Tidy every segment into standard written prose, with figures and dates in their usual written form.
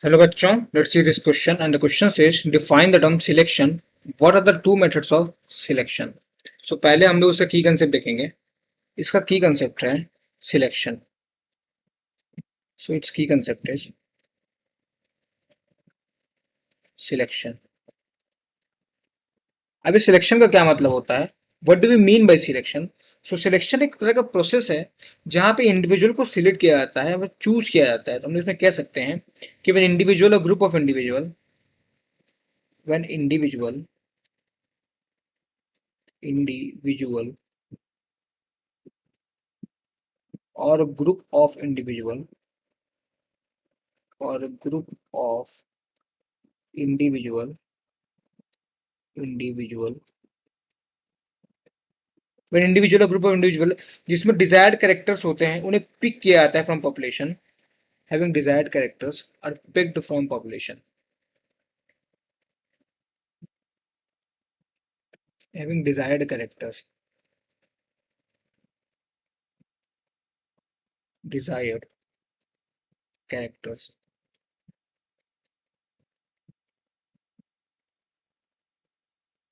Hello बच्चों, let's see this question and the question says define the term selection. What are the two methods of selection? So पहले हम लोग उसका की concept देखेंगे. इसका की कंसेप्ट है selection. So its key concept is selection. अभी सिलेक्शन का क्या मतलब होता है? What do we mean by selection? So selection एक तरह का प्रोसेस है जहां पे इंडिविजुअल को सिलेक्ट किया जाता है, वह चूज किया जाता है. तो हम इसमें कह सकते हैं कि व्हेन इंडिविजुअल और group of individual, when individual और group of individual or a group of individual when individual or group of individual जिसमें desired characters होते हैं उन्हें पिक किया जाता है from population. Having desired characters are picked from population. Having desired characters desired characters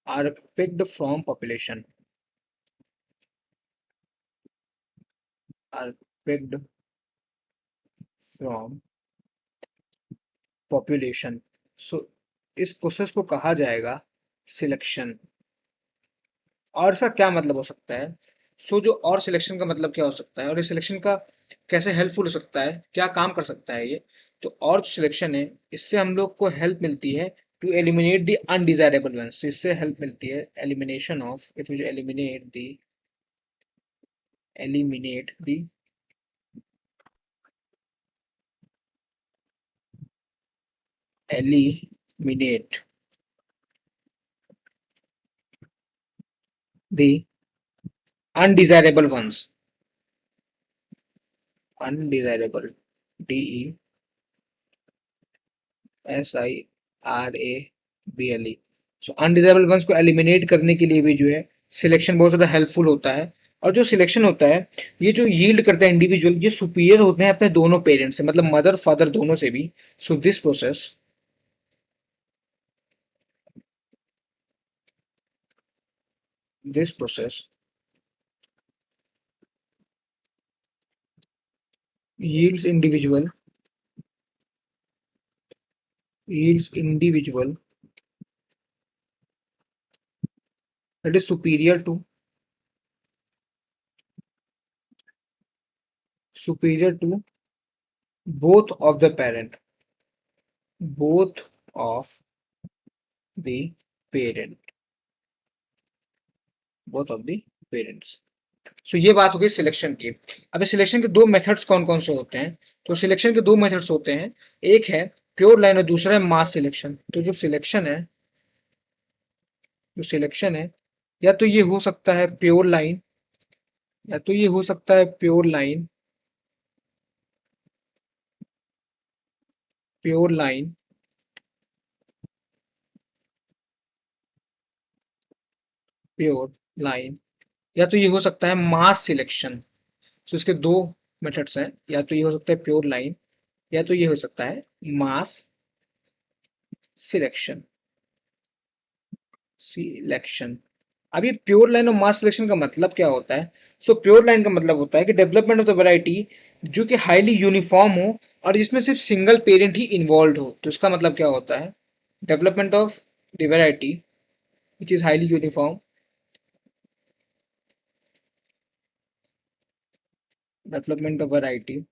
are picked from population. Are picked from population. So इस process को कहा जाएगा सिलेक्शन. और इसका क्या मतलब हो सकता है? जो और सिलेक्शन का मतलब क्या हो सकता है और इस सिलेक्शन का कैसे हेल्पफुल हो सकता है, क्या काम कर सकता है ये? तो और जो सिलेक्शन है इससे हम लोग को हेल्प मिलती है to eliminate the undesirable ones. इससे हेल्प मिलती है elimination of, it will eliminate the eliminate the undesirable ones. Undesirable, DESIRABLE. So undesirable ones को एलिमिनेट करने के लिए भी जो है सिलेक्शन बहुत ज्यादा हेल्पफुल होता है. और जो सिलेक्शन होता है ये जो यील्ड करता है इंडिविजुअल, ये सुपीरियर होते हैं अपने दोनों पेरेंट्स से, मतलब मदर फादर दोनों से भी. So this process yields individual that is superior to both of the both of the parent both of the parents. सो ये बात हो गई सिलेक्शन की. अब सिलेक्शन के दो मेथड्स कौन कौन से होते हैं? तो सिलेक्शन के दो मेथड्स होते हैं, एक है प्योर लाइन और दूसरा है मास सिलेक्शन. तो जो सिलेक्शन है या तो ये हो सकता है प्योर लाइन, या तो ये हो सकता है प्योर लाइन प्योर लाइन, या तो ये हो सकता है मास सिलेक्शन. तो इसके दो मेथड्स हैं, या तो ये हो सकता है प्योर लाइन या तो ये हो सकता है मास सिलेक्शन. अब ये प्योर लाइन और मास सिलेक्शन का मतलब क्या होता है? प्योर लाइन का मतलब होता है कि डेवलपमेंट ऑफ द वैरायटी जो कि हाईली यूनिफॉर्म हो और जिसमें सिर्फ सिंगल पेरेंट ही इन्वॉल्व हो. तो इसका मतलब क्या होता है? Development of the variety which is highly uniform, development of variety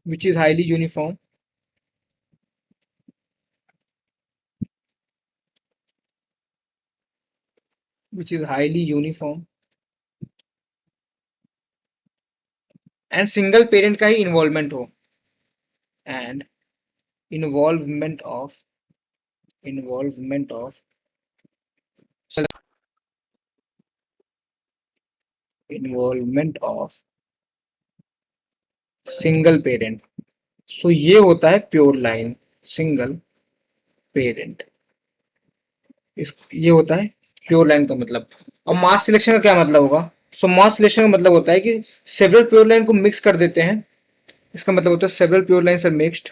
which is highly uniform and single parent का ही इन्वॉल्वमेंट हो, and involvement of single parent. ये होता है प्योर लाइन, सिंगल पेरेंट. ये होता है प्योर लाइन का मतलब. और मास सिलेक्शन का क्या मतलब होगा? सो मास सिलेक्शन का मतलब होता है कि सेवरल प्योर लाइन को मिक्स कर देते हैं, इसका मतलब होता है several pure lines are mixed,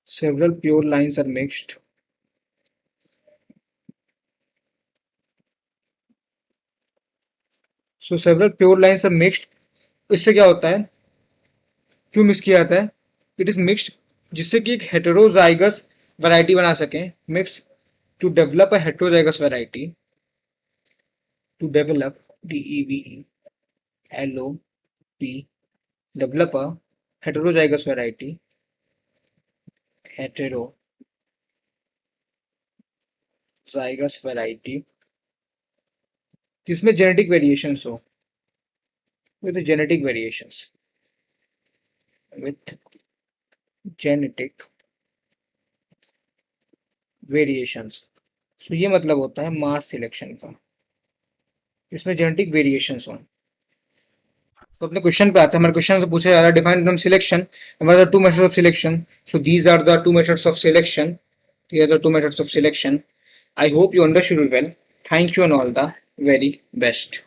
several pure lines are mixed, so several pure lines are mixed। इससे क्या होता है, क्यों मिक्स किया जाता है, इट इज मिक्स्ड जिससे कि एक हेटेरोजाइगस वैरायटी बना सकें, mix to develop a heterozygous variety, to develop DEVELOP, develop a heterozygous variety, heterozygous variety जिसमें जेनेटिक वेरिएशंस हो, with genetic variations, with genetic variations. So ये मतलब होता है मास सिलेक्शन का, इसमें जेनेटिक वेरिएशंस हों। तो अपने क्वेश्चन पे आते हैं, हमारे क्वेश्चन से पूछा जा रहा है डिफाइन टर्म सिलेक्शन, हमारे two methods of selection, so these are the two methods of selection, these are the two methods of selection। I hope you understood it well। Thank you and all the very best।